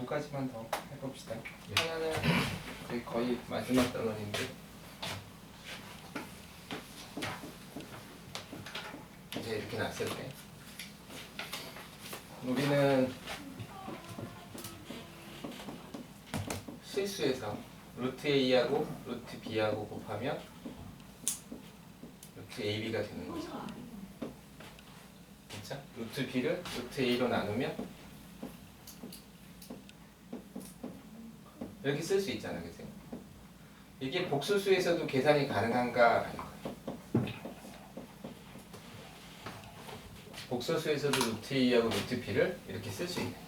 두 가지만 더 해봅시다. 하나는 거의 마지막 단원인데 이제 이렇게 놨을 때 우리는 실수해서 루트 A하고 루트 B하고 곱하면 루트 AB가 되는 거죠. 그렇죠? 루트 B를 루트 A로 나누면 이렇게 쓸 수 있잖아, 그치? 이게 복수수에서도 계산이 가능한가? 복수수에서도 루트 A하고 루트 B를 이렇게 쓸 수 있는 거야.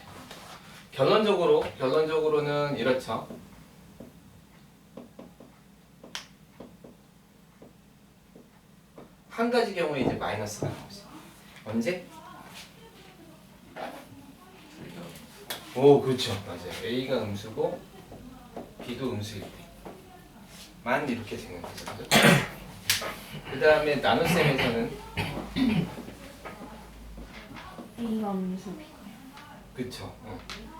결론적으로는 이렇죠. 한 가지 경우에 이제 마이너스가 나오지. 언제? 오, 그렇죠. 맞아요. A가 음수고 B도 음수일 때만 이렇게 되는 거죠. 그 다음에 나눗셈에서는 A가 음수 B가 그쵸.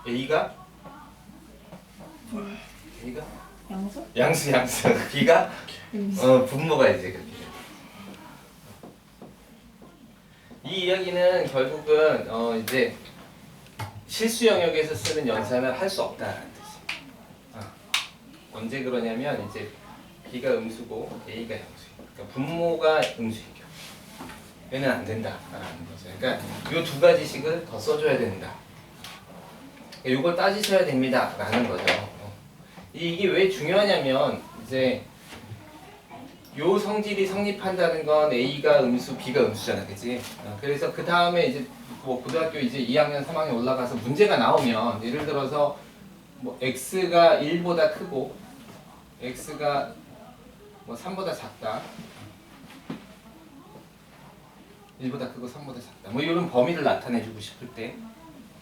A가 양수? 양수. B가 음수. 분모가 이제 그렇게 돼요. 이 이야기는 결국은 이제 실수 영역에서 쓰는 연산을 할 수 없다는 뜻이. 언제 그러냐면 이제 B가 음수고 A가 양수. 그러니까 분모가 음수인 경우. 얘는 안 된다라는 거죠. 그러니까 이 두 가지씩을 더 써줘야 된다. 이걸 따지셔야 됩니다라는 거죠. 이게 왜 중요하냐면 이제 요 성질이 성립한다는 건 A가 음수, B가 음수잖아, 그치? 그래서 그 다음에 이제 뭐 고등학교 이제 2학년, 3학년 올라가서 문제가 나오면 예를 들어서 뭐 X가 1보다 크고 X가 뭐 3보다 작다. 1보다 크고 3보다 작다. 뭐 이런 범위를 나타내주고 싶을 때,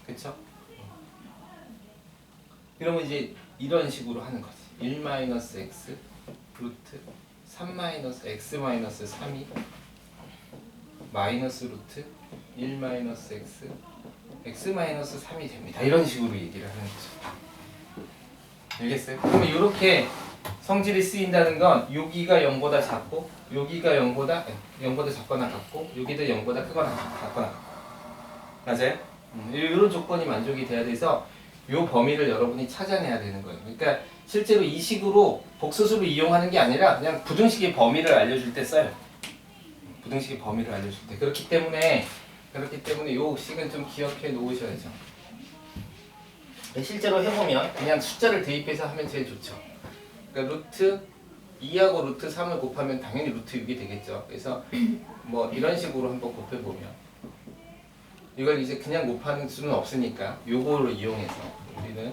그쵸? 그러면 이제 이런 식으로 하는 거지. 1-x 루트 3-x-3이 마이너스 루트 1-x x-3이 됩니다. 이런 식으로 얘기를 하는 거죠. 알겠어요? 그러면 이렇게 성질이 쓰인다는 건 여기가 0보다 작고 여기가 0보다 작거나 같고 여기도 0보다 크거나 같거나 같고 맞아요? 이런 조건이 만족이 돼야 돼서 이 범위를 여러분이 찾아내야 되는 거예요. 그러니까 실제로 이 식으로 복수수를 이용하는 게 아니라 그냥 부등식의 범위를 알려줄 때 써요. 부등식의 범위를 알려줄 때. 그렇기 때문에 이 식은 좀 기억해 놓으셔야죠. 실제로 해보면 그냥 숫자를 대입해서 하면 제일 좋죠. 그러니까 루트 2하고 루트 3을 곱하면 당연히 루트 6이 되겠죠. 그래서 뭐 이런 식으로 한번 곱해보면 이걸 이제 그냥 곱하는 수는 없으니까 요거를 이용해서 우리는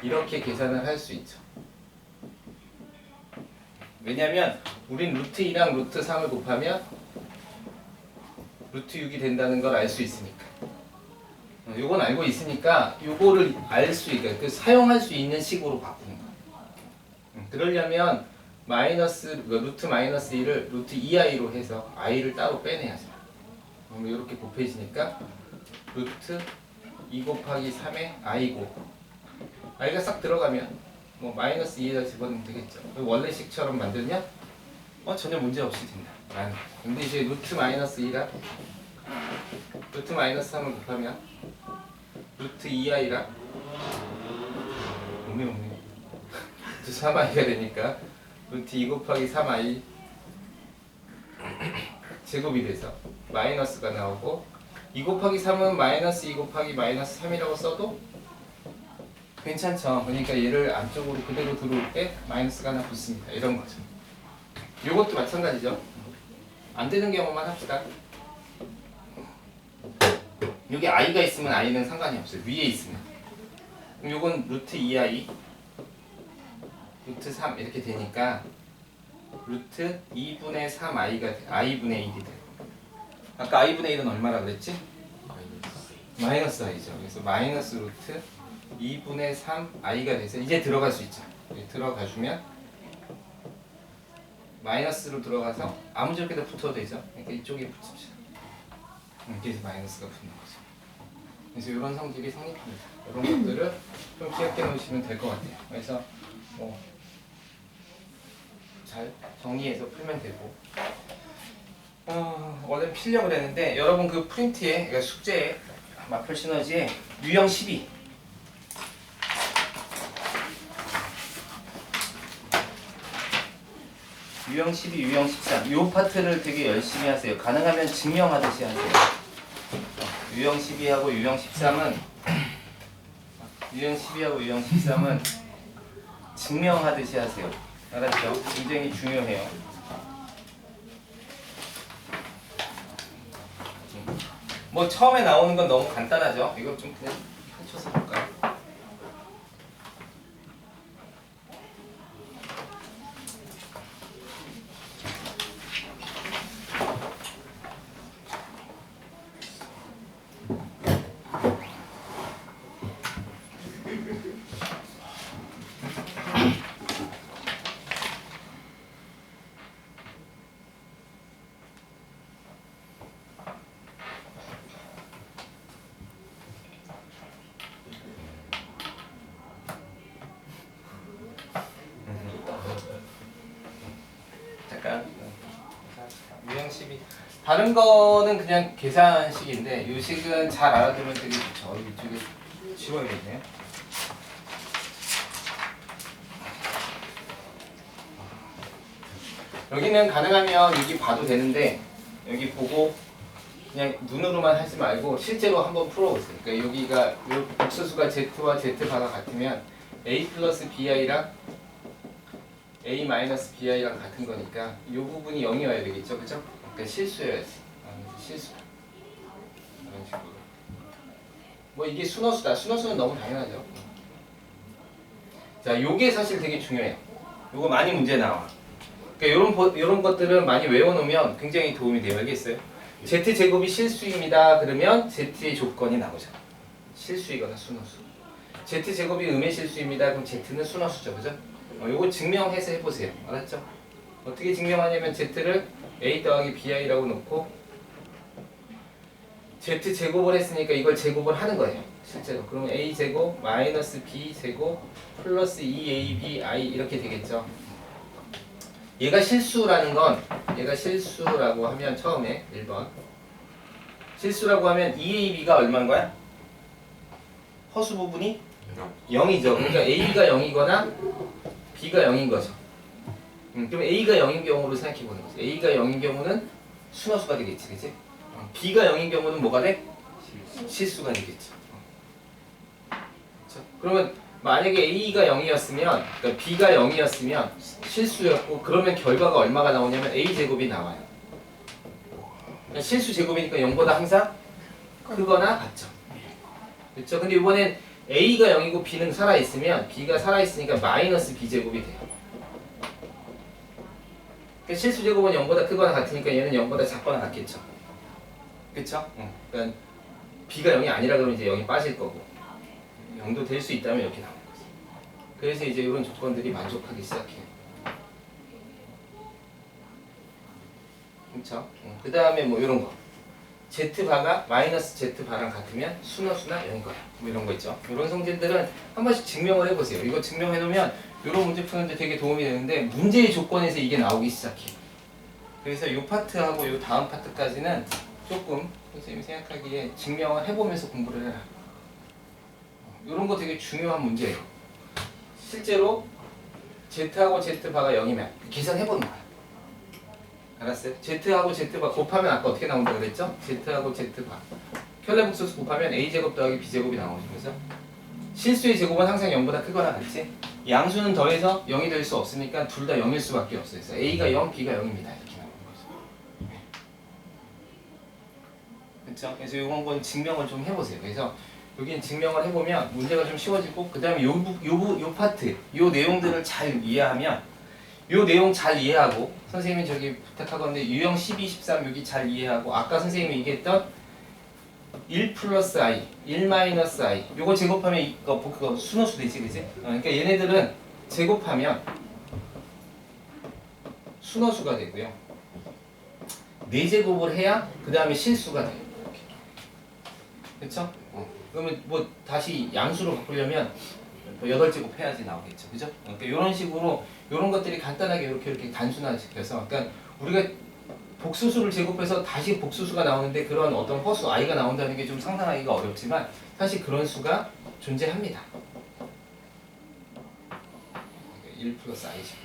이렇게 계산을 할 수 있죠. 왜냐면 우린 루트 2랑 루트 3을 곱하면 루트 6이 된다는 걸 알 수 있으니까. 요건 알고 있으니까 요거를 알 수 있게 그 사용할 수 있는 식으로 바꾸는 거예요. 그러려면 루트 마이너스 2를 루트 2i로 해서 i를 따로 빼내야죠. 그럼 이렇게 곱해지니까 루트 2 곱하기 3의 i고 i가 싹 들어가면 뭐 마이너스 2에다 집어넣으면 되겠죠. 원래식처럼 만들면 전혀 문제 없이 된다. 근데 이제 루트 마이너스 2랑 루트 마이너스 3을 곱하면 루트 2i랑 없네 루트 3i가 되니까 루트 2 곱하기 3i 제곱이 돼서 마이너스가 나오고 2 곱하기 3은 마이너스 2 곱하기 마이너스 3이라고 써도 괜찮죠. 그러니까 얘를 안쪽으로 그대로 들어올 때 마이너스가 하나 붙습니다. 이런 거죠. 이것도 마찬가지죠. 안 되는 경우만 합시다. 여기 i가 있으면 i는 상관이 없어요. 위에 있으면. 그럼 이건 루트 2i 루트 3 이렇게 되니까 루트 2분의 3i가 i분의 1이 돼요. 아까 i분의 1은 얼마라 그랬지? 마이너스 i죠. 그래서 마이너스 루트 2분의 3i가 돼서 이제 들어갈 수 있죠. 들어가주면 마이너스로 들어가서 아무 지역에다 붙어도 되죠. 그러니까 이쪽에 붙입시다. 이렇게 해서 마이너스가 붙는 거죠. 그래서 이런 성질이 성립합니다. 이런 것들을 좀 기억해 놓으시면 될 것 같아요. 그래서 잘 정리해서 풀면 되고 원래 필려고 그랬는데 여러분 그 프린트에 그러니까 숙제에 마플 시너지에 유형 12 유형 12, 유형 13 요 파트를 되게 열심히 하세요. 가능하면 증명하듯이 하세요. 유형 12하고 유형 13은 유형 12하고 유형 13은 증명하듯이 하세요. 알았죠? 굉장히 중요해요. 뭐 처음에 나오는 건 너무 간단하죠? 이거 좀 그냥 펼쳐서 볼까요? 잠깐 유형 12 다른 거는 그냥 계산식인데 요 식은 잘 알아두면 되게 좋죠. 이쪽에 지워야겠네요. 여기는 가능하면 여기 봐도 되는데 여기 보고 그냥 눈으로만 하지 말고 실제로 한번 풀어보세요. 그러니까 여기가 요 복수수가 Z와 Z바가 같으면 A 플러스 BI랑 A 마이너스 BI랑 같은 거니까 이 부분이 0이어야 되겠죠, 그죠? 그러니까 실수여야지. 실수. 이런 식으로. 뭐 이게 순어수다. 순어수는 너무 당연하죠. 자, 요게 사실 되게 중요해요. 요거 많이 문제 나와. 그러니까 요런 것들은 많이 외워놓으면 굉장히 도움이 돼요. 알겠어요? Z 제곱이 실수입니다. 그러면 Z의 조건이 나오죠. 실수이거나 순어수. Z 제곱이 음의 실수입니다. 그럼 Z는 순어수죠, 그죠? 요거 증명해서 해보세요. 알았죠? 어떻게 증명하냐면 Z를 A 더하기 BI라고 놓고 Z 제곱을 했으니까 이걸 제곱을 하는 거예요. 실제로. 그러면 A 제곱 마이너스 B 제곱 플러스 2ABI 이렇게 되겠죠. 얘가 실수라는 건 얘가 실수라고 하면 처음에 1번 실수라고 하면 2AB가 얼마인 거야? 허수 부분이 0이죠. 그러니까 A가 0이거나 B가 0인 거죠. 그럼 A가 0인 경우로 생각해 보는 거죠. A가 0인 경우는 순어수가 되겠지, 그치? B가 0인 경우는 뭐가 돼? 실수가 되겠죠. 그렇죠? 그러면 만약에 A가 0이었으면, 그러니까 B가 0이었으면 실수였고, 그러면 결과가 얼마가 나오냐면 A 제곱이 나와요. 그러니까 실수 제곱이니까 0보다 항상 크거나 같죠. 그렇죠? 근데 이번엔 A가 0이고 B는 살아있으면 B가 살아있으니까 마이너스 B제곱이 돼요. 그러니까 실수 제곱은 0보다 크거나 같으니까 얘는 0보다 작거나 같겠죠. 그쵸? 그러니까 B가 0이 아니라 그러면 이제 0이 빠질 거고 0도 될 수 있다면 이렇게 나오는 거죠. 그래서 이제 이런 조건들이 만족하기 시작해요. 그쵸? 그 다음에 뭐 이런 거 Z바가 마이너스 Z바랑 같으면 순어수나 0인 거야. 뭐 이런 거 있죠. 이런 성질들은 한 번씩 증명을 해보세요. 이거 증명해 놓으면 이런 문제 푸는데 되게 도움이 되는데 문제의 조건에서 이게 나오기 시작해요. 그래서 이 파트하고 이 다음 파트까지는 조금 선생님이 생각하기에 증명을 해보면서 공부를 해라. 이런 거 되게 중요한 문제예요. 실제로 Z하고 Z바가 0이면 계산해보는 거야. 알았어요? Z하고 Z바 곱하면 아까 어떻게 나온다고 그랬죠? Z하고 Z바 켤레복소수 곱하면 A제곱 더하기 B제곱이 나오죠. 그래서 실수의 제곱은 항상 0보다 크거나 같지? 양수는 더해서 0이 될 수 없으니까 둘 다 0일 수밖에 없어요. 그래서 A가 0, B가 0입니다. 이렇게 나오는 거죠. 그렇죠? 그래서 이런 건 증명을 좀 해보세요. 그래서 여기는 증명을 해보면 문제가 좀 쉬워지고 그 다음에 요 파트, 요 내용들을 잘 이해하면 요 내용 잘 이해하고 선생님이 저기 부탁하건데 유형 12, 13 여기 잘 이해하고 아까 선생님이 얘기했던 1 플러스 i, 1 마이너스 i 요거 제곱하면 이거 그거 순어수 되지 그지? 그러니까 얘네들은 제곱하면 순어수가 되고요 4제곱을 해야 그 다음에 실수가 돼요. 이렇게. 그쵸? 그러면 뭐 다시 양수로 바꾸려면 뭐 8제곱 해야지 나오겠죠. 그죠? 그러니까 이런 식으로 이런 것들이 간단하게 이렇게 단순화시켜서 그러니까 우리가 복수수를 제곱해서 다시 복수수가 나오는데 그런 어떤 허수 i가 나온다는 게 좀 상상하기가 어렵지만 사실 그런 수가 존재합니다. 1 플러스 i죠.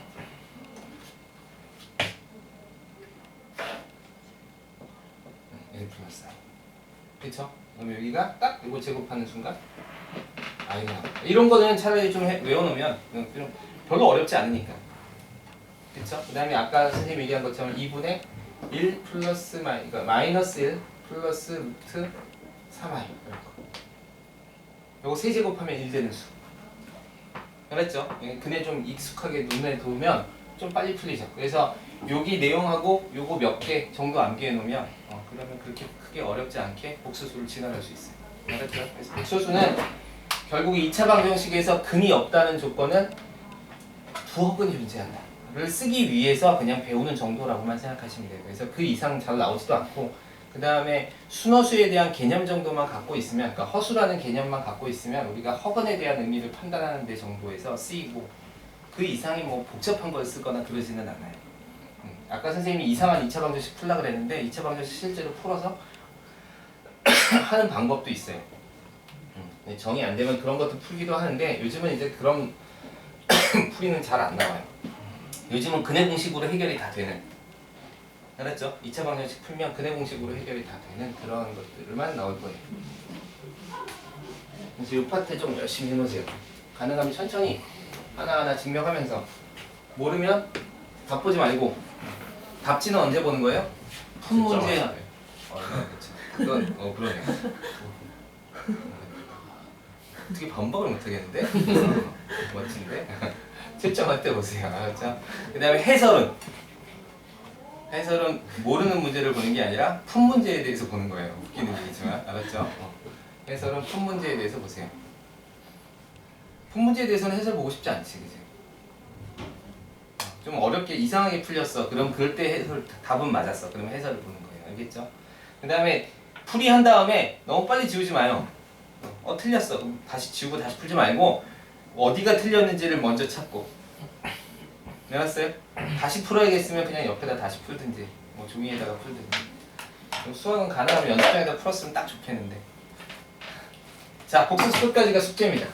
플러스 i. 그쵸? 그럼 여기가 딱 이거 제곱하는 순간 i가 나옵니다. 이런 거는 차라리 좀 외워놓으면 좀 별로 어렵지 않으니까. 그쵸? 그 다음에 아까 선생님이 얘기한 것처럼 2분의 1 플러스 그러니까 마이너스 1 플러스 루트 3i 이런 거. 요거 세제곱하면 1 되는 수. 알았죠? 근데 좀 익숙하게 눈에 두면 좀 빨리 풀리죠. 그래서 여기 내용하고 요거 몇 개 정도 암기해 놓으면 그러면 그렇게 크게 어렵지 않게 복수수를 진화할 수 있어요. 알았죠? 그래서 복수수는 결국 2차 방정식에서 근이 없다는 조건은 부허근이 존재한다를 쓰기 위해서 그냥 배우는 정도라고만 생각하시면 돼요. 그래서 그 이상 잘 나오지도 않고 그 다음에 순허수에 대한 개념 정도만 갖고 있으면 그러니까 허수라는 개념만 갖고 있으면 우리가 허근에 대한 의미를 판단하는 데 정도에서 쓰이고 그 이상이 뭐 복잡한 걸 쓰거나 그러지는 않아요. 아까 선생님이 이상한 2차 방정식 풀라 그랬는데 2차 방정식 실제로 풀어서 하는 방법도 있어요. 정이 안 되면 그런 것도 풀기도 하는데 요즘은 이제 그런 풀이는 잘 안 나와요. 요즘은 근해 공식으로 해결이 다 되는, 알았죠? 2차 방정식 풀면 근해 공식으로 해결이 다 되는 그런 것들만 나올 거예요. 그래서 이 파트 좀 열심히 해놓으세요. 가능하면 천천히 하나하나 증명하면서 모르면 답 보지 말고 답지는 언제 보는 거예요? 푼 문제. 그건 그러네. 어떻게 반박을 못하겠는데? 멋진데? 채점할 때 보세요. 알았죠? 그 다음에 해설은 모르는 문제를 보는 게 아니라 푼 문제에 대해서 보는 거예요. 웃기는 얘기지만 알았죠? 해설은 푼 문제에 대해서 보세요. 푼 문제에 대해서는 해설 보고 싶지 않지, 그지? 좀 어렵게 이상하게 풀렸어. 그럼 그럴 때 해설 답은 맞았어. 그럼 해설을 보는 거예요. 알겠죠? 그 다음에 풀이한 다음에 너무 빨리 지우지 마요. 틀렸어. 그럼 다시 지우고 다시 풀지 말고 어디가 틀렸는지를 먼저 찾고. 알았어요? 다시 풀어야겠으면 그냥 옆에다 다시 풀든지 뭐 종이에다가 풀든지. 수학은 가능하면 연습장에다 풀었으면 딱 좋겠는데. 자, 복수 끝까지가 숙제입니다.